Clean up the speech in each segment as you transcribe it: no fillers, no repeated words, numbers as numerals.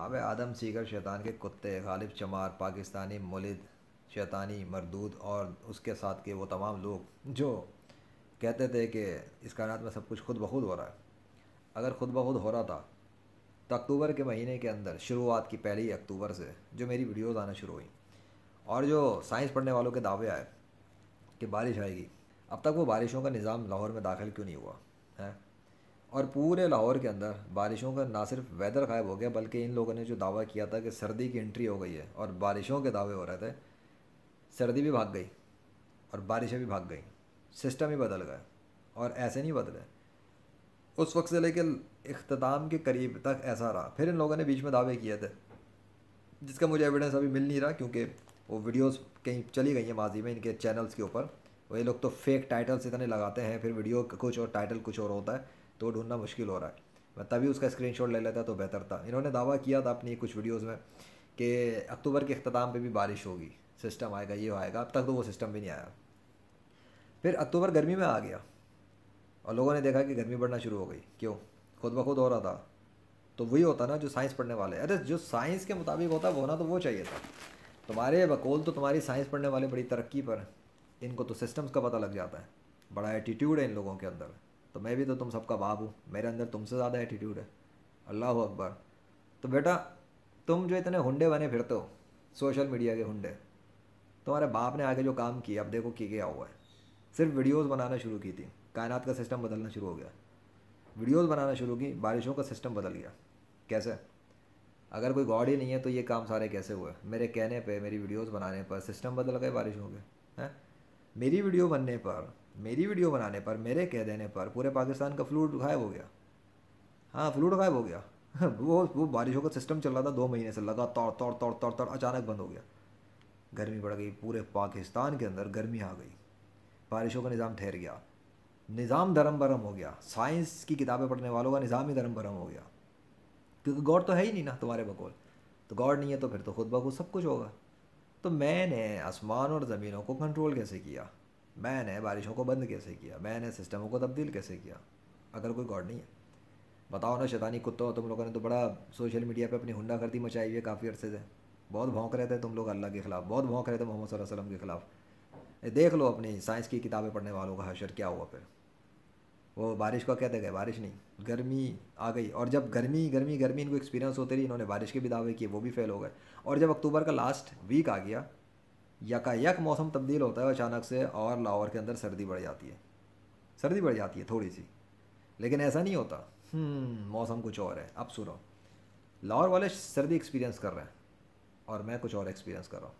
आबे आदम Seeger शैतान के कुत्ते गालिब चमार पाकिस्तानी मुलिद शैतानी मरदूद और उसके साथ के वो तमाम लोग जो कहते थे कि इस कायनात में सब कुछ खुद ब खुद हो रहा है। अगर खुद ब खुद हो रहा था तो अक्टूबर के महीने के अंदर शुरुआत की पहली अक्टूबर से जो मेरी वीडियोज़ आना शुरू हुई और जो साइंस पढ़ने वालों के दावे आए कि बारिश आएगी, अब तक वो बारिशों का निज़ाम लाहौर में दाखिल क्यों नहीं हुआ है। और पूरे लाहौर के अंदर बारिशों का ना सिर्फ वेदर गायब हो गया बल्कि इन लोगों ने जो दावा किया था कि सर्दी की एंट्री हो गई है और बारिशों के दावे हो रहे थे, सर्दी भी भाग गई और बारिशें भी भाग गई। सिस्टम ही बदल गए और ऐसे नहीं बदले। उस वक्त से लेकर इख्तिताम के करीब तक ऐसा रहा। फिर इन लोगों ने बीच में दावे किए थे जिसका मुझे एविडेंस अभी मिल नहीं रहा क्योंकि वो वीडियोस कहीं चली गई हैं माजी में इनके चैनल्स के ऊपर। वही लोग तो फेक टाइटल्स इतने लगाते हैं, फिर वीडियो कुछ और टाइटल कुछ और होता है तो ढूंढना मुश्किल हो रहा है। मैं तभी उसका स्क्रीनशॉट ले लेता तो बेहतर था। इन्होंने दावा किया था अपनी कुछ वीडियोज़ में कि अक्टूबर के अख्ताम पे भी बारिश होगी, सिस्टम आएगा, ये आएगा। अब तक तो वो सिस्टम भी नहीं आया। फिर अक्टूबर गर्मी में आ गया और लोगों ने देखा कि गर्मी बढ़ना शुरू हो गई। क्यों? खुद ब खुद हो रहा था। तो वही होता ना जो साइंस पढ़ने वाले, अरे जो साइंस के मुताबिक होता वो ना, तो वो चाहिए था। तुम्हारे बकौल तो तुम्हारी साइंस पढ़ने वाले बड़ी तरक्की पर, इनको तो सिस्टम्स का पता लग जाता है। बड़ा एटीट्यूड है इन लोगों के अंदर। तो मैं भी तो तुम सबका बाप हूँ, मेरे अंदर तुमसे ज़्यादा एटीट्यूड है। अल्लाह अकबर। तो बेटा तुम जो इतने हुंडे बने फिरते हो, सोशल मीडिया के हुंडे, तुम्हारे बाप ने आगे जो काम किया अब देखो क्या हुआ है। सिर्फ वीडियोस बनाना शुरू की थी, कायनात का सिस्टम बदलना शुरू हो गया। वीडियोस बनाना शुरू की, बारिशों का सिस्टम बदल गया। कैसे? अगर कोई गॉड ही नहीं है तो ये काम सारे कैसे हुए? मेरे कहने पे, मेरी वीडियोस बनाने पर सिस्टम बदल गए, बारिश हो गए हैं। मेरी वीडियो बनने पर, मेरी वीडियो बनाने पर, मेरे कह देने पर पूरे पाकिस्तान का फ्लूड गायब हो गया। हाँ, फ्लूड गायब हो गया। वो बारिशों का सिस्टम चल रहा था 2 महीने से लगातार, तौड़ तौड़ तौड़ तौड़, अचानक बंद हो गया। गर्मी बढ़ गई, पूरे पाकिस्तान के अंदर गर्मी आ गई, बारिशों का निज़ाम ठहर गया, निज़ाम धर्म भरम हो गया। साइंस की किताबें पढ़ने वालों का निज़ाम ही धर्म भरम हो गया क्योंकि गॉड तो है ही नहीं ना तुम्हारे बकौल। तो गॉड नहीं है तो फिर तो खुद ब खुद सब कुछ होगा। तो मैंने आसमान और ज़मीनों को कंट्रोल कैसे किया? मैंने बारिशों को बंद कैसे किया? मैंने सिस्टमों को तब्दील कैसे किया अगर कोई गॉड नहीं है? बताओ ना शैतानी कुत्तों, तुम लोगों ने तो बड़ा सोशल मीडिया पे अपनी हुंडागर्दी मचाई हुई है काफ़ी अरसे से। बहुत भौंक रहे थे तुम लोग अल्लाह के ख़िलाफ़, बहुत भौंक रहे थे मोहम्मद सल्लल्लाहु अलैहि वसल्लम के ख़िलाफ़। देख लो अपनी साइंस की किताबें पढ़ने वालों का हशर क्या हुआ फिर। वो बारिश का कहते गए, बारिश नहीं, गर्मी आ गई। और जब गर्मी गर्मी गर्मी इनको एक्सपीरियंस होते रही, इन्होंने बारिश के भी दावे किए, वो भी फेल हो गए। और जब अक्टूबर का लास्ट वीक आ गया, यकायक मौसम तब्दील होता है अचानक से और लाहौर के अंदर सर्दी बढ़ जाती है। सर्दी बढ़ जाती है थोड़ी सी, लेकिन ऐसा नहीं होता। मौसम कुछ और है। अब सुनो, लाहौर वाले सर्दी एक्सपीरियंस कर रहे हैं और मैं कुछ और एक्सपीरियंस कर रहा हूँ।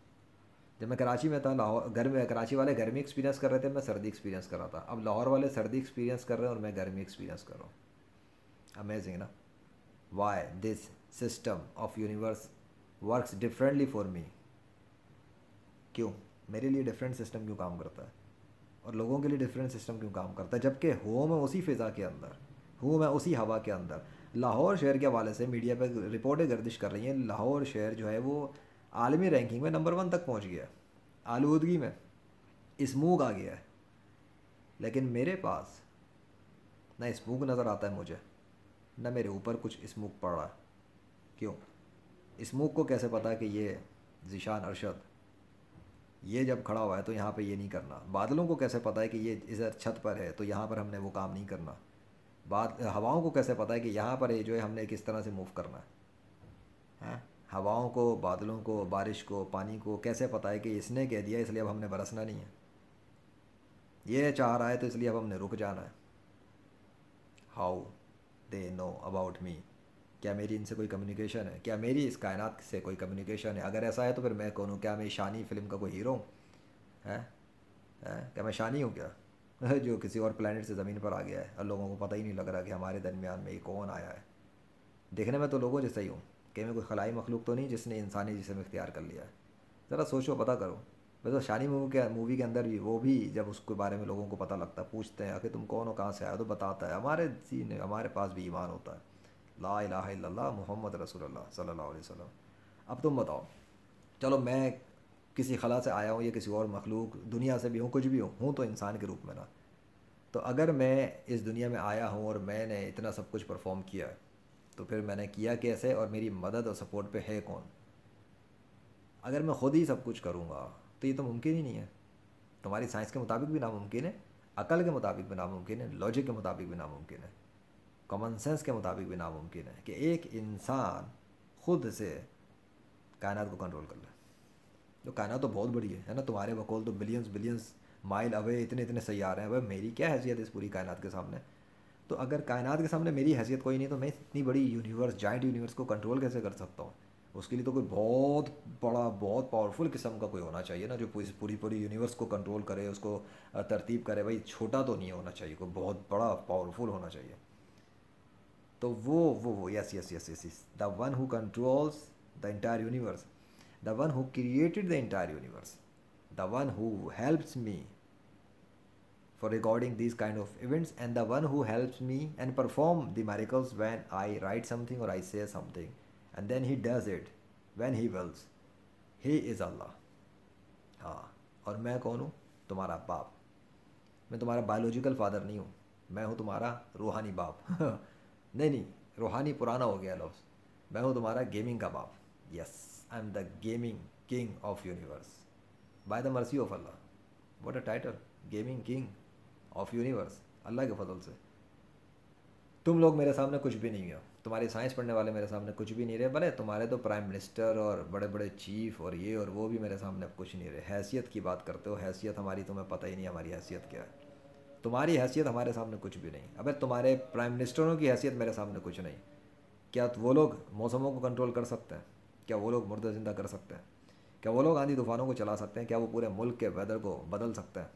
जब मैं कराची में था, लाहौर गर्मी, कराची वाले गर्मी एक्सपीरियंस कर रहे थे, मैं सर्दी एक्सपीरियंस कर रहा था। अब लाहौर वाले सर्दी एक्सपीरियंस कर रहे हैं और मैं गर्मी एक्सपीरियंस कर रहा हूँ। अमेजिंग ना? Why this system of universe works differently for me. क्यों मेरे लिए डिफरेंट सिस्टम क्यों काम करता है और लोगों के लिए डिफरेंट सिस्टम क्यों काम करता है? जबकि हूँ मैं उसी फ़िज़ा के अंदर, हूँ मैं उसी हवा के अंदर। लाहौर शहर के हवाले से मीडिया पर रिपोर्टें गर्दिश कर रही हैं, लाहौर शहर जो है वो आलमी रैंकिंग में नंबर 1 तक पहुँच गया है, आलूदगी में स्मूग आ गया है। लेकिन मेरे पास ना स्मूग नज़र आता है मुझे, ना मेरे ऊपर कुछ स्मूग पड़ रहा है। क्यों? स्मूग को कैसे पता कि ये ज़ीशान अरशद ये जब खड़ा हुआ है तो यहाँ पे ये नहीं करना? बादलों को कैसे पता है कि ये इधर छत पर है तो यहाँ पर हमने वो काम नहीं करना? हवाओं को कैसे पता है कि यहाँ पर ये जो है हमने किस तरह से मूव करना है? हैं? हवाओं को, बादलों को, बारिश को, पानी को कैसे पता है कि इसने कह दिया इसलिए अब हमने बरसना नहीं है, ये चाह रहा है तो इसलिए अब हमने रुक जाना है? How they know about me? क्या मेरी इनसे कोई कम्युनिकेशन है? क्या मेरी इस कायनात से कोई कम्युनिकेशन है? अगर ऐसा है तो फिर मैं कौन हूँ? क्या मैं शानी फिल्म का कोई हीरो हूँ? हैं? क्या मैं शानी हूँ क्या? जो किसी और प्लेनेट से ज़मीन पर आ गया है और लोगों को पता ही नहीं लग रहा कि हमारे दरमियान में ये कौन आया है। देखने में तो लोगों जैसा ही हूँ, कि मैं कोई खलाई मखलूक तो नहीं जिसने इंसानी जिस्म इख्तियार कर लिया है। ज़रा सोचो, पता करो। वैसे तो शानी मूवी के अंदर भी, वो भी जब उसके बारे में लोगों को पता लगता है, पूछते हैं कि तुम कौन हो, कहाँ से आए हो, तो बताता है हमारे सीने, हमारे पास भी ईमान होता है, ला इलाहा इल्लल्लाह मुहम्मद रसूलुल्लाह सल्लल्लाहु अलैहि वसल्लम। अब तुम बताओ, चलो मैं किसी खला से आया हूँ या किसी और मखलूक दुनिया से भी हूँ, कुछ भी हूँ तो इंसान के रूप में ना। तो अगर मैं इस दुनिया में आया हूँ और मैंने इतना सब कुछ परफॉर्म किया है तो फिर मैंने किया कैसे और मेरी मदद और सपोर्ट पे है कौन? अगर मैं खुद ही सब कुछ करूँगा तो ये तो मुमकिन ही नहीं है। तुम्हारी साइंस के मुताबिक भी नामुमकिन है, अकल के मुताबिक भी नामुमकिन है, लॉजिक के मुताबिक भी नामुमकिन है, कॉमन सेंस के मुताबिक भी नामुमकिन है कि एक इंसान खुद से कायनात को कंट्रोल कर ले। तो कायनात तो बहुत बड़ी है ना, तुम्हारे बकौल तो बिलियंस बिलियंस माइल अवे इतने इतने सैयारे हैं। भाई मेरी क्या हैसियत है इस पूरी कायनात के सामने? तो अगर कायनात के सामने मेरी हैसियत कोई नहीं तो मैं इतनी बड़ी यूनिवर्स, जाइंट यूनिवर्स को कंट्रोल कैसे कर सकता हूँ? उसके लिए तो कोई बहुत बड़ा, बहुत पावरफुल किस्म का कोई होना चाहिए ना, जो पूरी पूरी यूनिवर्स को कंट्रोल करे, उसको तरतीब करे। भाई छोटा तो नहीं होना चाहिए, कोई बहुत बड़ा पावरफुल होना चाहिए। तो वो yes yes yes yes yes the one who controls the entire universe, the one who created the entire universe, the one who helps me for recording these kind of events, and the one who helps me and perform the miracles when I write something or I say something, and then he does it when he wills. He is Allah. हाँ, और मैं कौन हूँ? तुम्हारा बाप। मैं तुम्हारा biological father नहीं हूँ, मैं हूँ तुम्हारा रूहानी बाप। नहीं नहीं, रूहानी पुराना हो गया लफ्ज़। मैं हूँ तुम्हारा गेमिंग का बाप। Yes, I am the gaming king of universe by the mercy of Allah. What a title, gaming king of universe, Allah के फजल से। तुम लोग मेरे सामने कुछ भी नहीं हो, तुम्हारी साइंस पढ़ने वाले मेरे सामने कुछ भी नहीं रहे। भले तुम्हारे तो प्राइम मिनिस्टर और बड़े बड़े चीफ और ये और वो भी मेरे सामने अब कुछ नहीं रहे। हैसियत की बात करते हो, हैसियत हमारी तुम्हें पता ही नहीं हमारी हैसियत क्या है। तुम्हारी हैसियत हमारे सामने कुछ भी नहीं। अबे तुम्हारे प्राइम मिनिस्टरों की हैसियत मेरे सामने कुछ नहीं। क्या वो लोग मौसमों को कंट्रोल कर सकते हैं? क्या वो लोग मुर्दा ज़िंदा कर सकते हैं? क्या वो लोग आंधी तूफ़ानों को चला सकते हैं? क्या वो पूरे मुल्क के वेदर को बदल सकते हैं?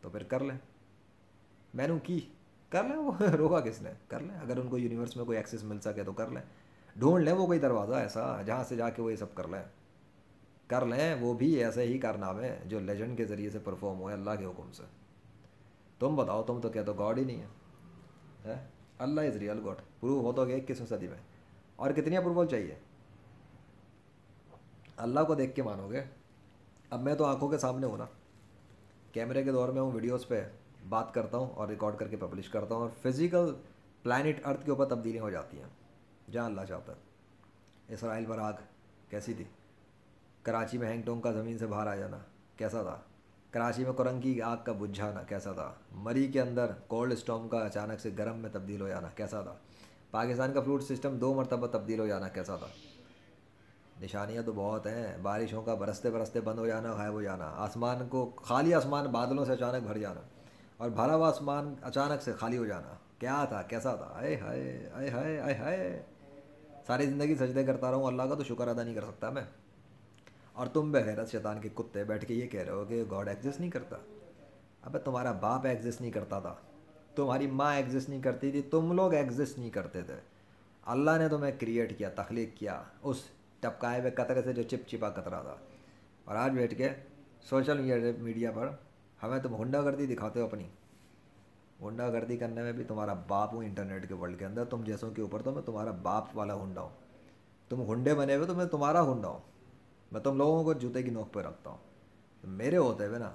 तो फिर कर लें, मैंने की, कर लें। वो रोका किसने? कर लें। अगर उनको यूनिवर्स में कोई एक्सेस मिल सके तो कर लें, ढूंढ लें वो कोई दरवाज़ा ऐसा जहाँ से जाके वो ये सब कर लें। कर लें वो भी ऐसे ही कारनामे जो लेजेंड के ज़रिए से परफॉर्म हुए अल्लाह के हुक्म से। तुम बताओ, तुम तो कहते हो गॉड ही नहीं है, अल्लाह इज़ रियल गॉड। प्रूव हो तो गया 21वीं सदी में, और कितनी अप्रूवल चाहिए? अल्लाह को देख के मानोगे? अब मैं तो आंखों के सामने हूँ ना, कैमरे के दौर में हूँ, वीडियोस पे बात करता हूँ और रिकॉर्ड करके पब्लिश करता हूँ, और फिज़िकल प्लानट अर्थ के ऊपर तब्दीलियाँ हो जाती हैं जहाँ अल्लाह चाहता है। इसराइल पर आग कैसी थी? कराची में हैंगटोंग का ज़मीन से बाहर आ जाना कैसा था? कराची में कुरंग की आग का बुझ जाना कैसा था? मरी के अंदर कोल्ड स्टॉर्म का अचानक से गर्म में तब्दील हो जाना कैसा था? पाकिस्तान का फ्लूड सिस्टम 2 मरतबा तब्दील हो जाना कैसा था? निशानियाँ तो बहुत हैं। बारिशों का बरसते बरसते बंद हो जाना, गायब हो जाना, आसमान को खाली आसमान बादलों से अचानक भर जाना, और भरा हुआ आसमान अचानक से खाली हो जाना क्या था, कैसा था? आए हाय आए हाय आए हाय। सारी ज़िंदगी सजदे करता रहूँ अल्लाह का तो शुक्र अदा नहीं कर सकता मैं? और तुम बेगैरत शैतान के कुत्ते बैठ के ये कह रहे हो कि गॉड एग्जिस्ट नहीं करता। अबे तुम्हारा बाप एग्जिस्ट नहीं करता था, तुम्हारी माँ एग्जिस्ट नहीं करती थी, तुम लोग एग्जिस्ट नहीं करते थे। अल्लाह ने तुम्हें क्रिएट किया, तख्लीक किया उस टपकाए हुए कतरे से जो चिपचिपा कतरा था। और आज बैठ के सोशल मीडिया पर हमें तुम गुंडागर्दी दिखाते हो अपनी। गुंडागर्दी करने में भी तुम्हारा बाप हूँ इंटरनेट के वर्ल्ड के अंदर। तुम जैसों के ऊपर तो मैं तुम्हारा बाप वाला गुंडा हूँ। तुम गुंडे बने हुए तो मैं तुम्हारा गुंडा हूँ। मैं तुम लोगों को जूते की नोक पर रखता हूँ। तो मेरे होते हुए ना,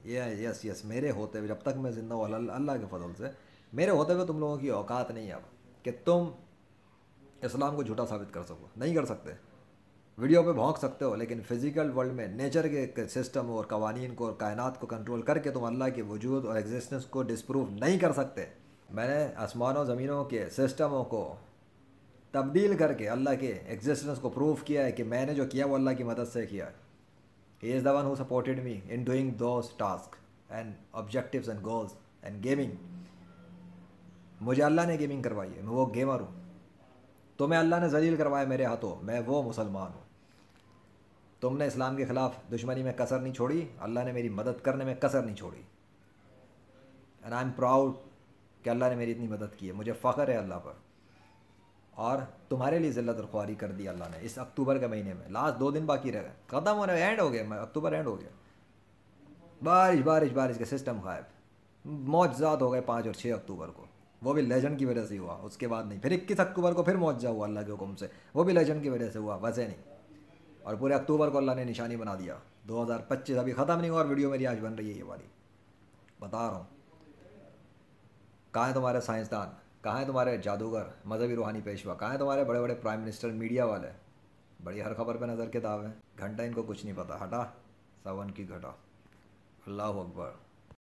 ये यस यस मेरे होते हुए जब तक मैं ज़िंदा हूँ अल्लाह के फजल से, मेरे होते हुए तुम लोगों की औकात नहीं है अब कि तुम इस्लाम को झूठा साबित कर सको। नहीं कर सकते। वीडियो पे भौंक सकते हो, लेकिन फिज़िकल वर्ल्ड में नेचर के सिस्टम और कवानीन को और कायनात को कंट्रोल करके तुम अल्लाह के वजूद और एग्जिस्टेंस को डिस्प्रूव नहीं कर सकते। मैंने आसमानों ज़मीनों के सिस्टमों को तब्दील करके अल्लाह के एग्जिस्टेंस को प्रूव किया है कि मैंने जो किया वो अल्लाह की मदद से किया है। He is the one who supported me in doing those task and objectives and goals and gaming. मुझे अल्लाह ने गेमिंग करवाई है, मैं वो गेमर हूँ। तुम्हें अल्लाह ने जलील करवाया मेरे हाथों, मैं वो मुसलमान हूँ। तुमने इस्लाम के ख़िलाफ़ दुश्मनी में कसर नहीं छोड़ी, अल्लाह ने मेरी मदद करने में कसर नहीं छोड़ी। एंड आई एम प्राउड कि अल्लाह ने मेरी इतनी मदद की है। मुझे फ़ख्र है अल्लाह पर। और तुम्हारे लिए ज़िल्लत और ख्वारी कर दी अल्लाह ने इस अक्टूबर के महीने में। लास्ट 2 दिन बाकी रह गए, ख़त्म होने एंड हो गया, अक्टूबर एंड हो गया। बारिश बारिश बारिश के सिस्टम गायब, मौजज़ात हो गए 5 और 6 अक्टूबर को। वो भी लेजेंड की वजह से हुआ, उसके बाद नहीं। फिर 21 अक्टूबर को फिर मौजज़ा हुआ अल्लाह के हुक्म से, वो भी लेजेंड की वजह से हुआ, वैसे नहीं। और पूरे अक्टूबर को अल्लाह ने निशानी बना दिया। 2025 अभी ख़त्म नहीं हुआ और वीडियो मेरी आज बन रही है ये वाली। बता रहा हूँ, कहाँ है तुम्हारे साइंसदान? कहाँ है तुम्हारे जादूगर मजहबी रूहानी पेशवा, कहाँ है तुम्हारे बड़े बड़े प्राइम मिनिस्टर मीडिया वाले। बड़ी हर खबर पे नज़र के दाव है, घंटा इनको कुछ नहीं पता, हटा सावन की घटा। अल्लाह अकबर।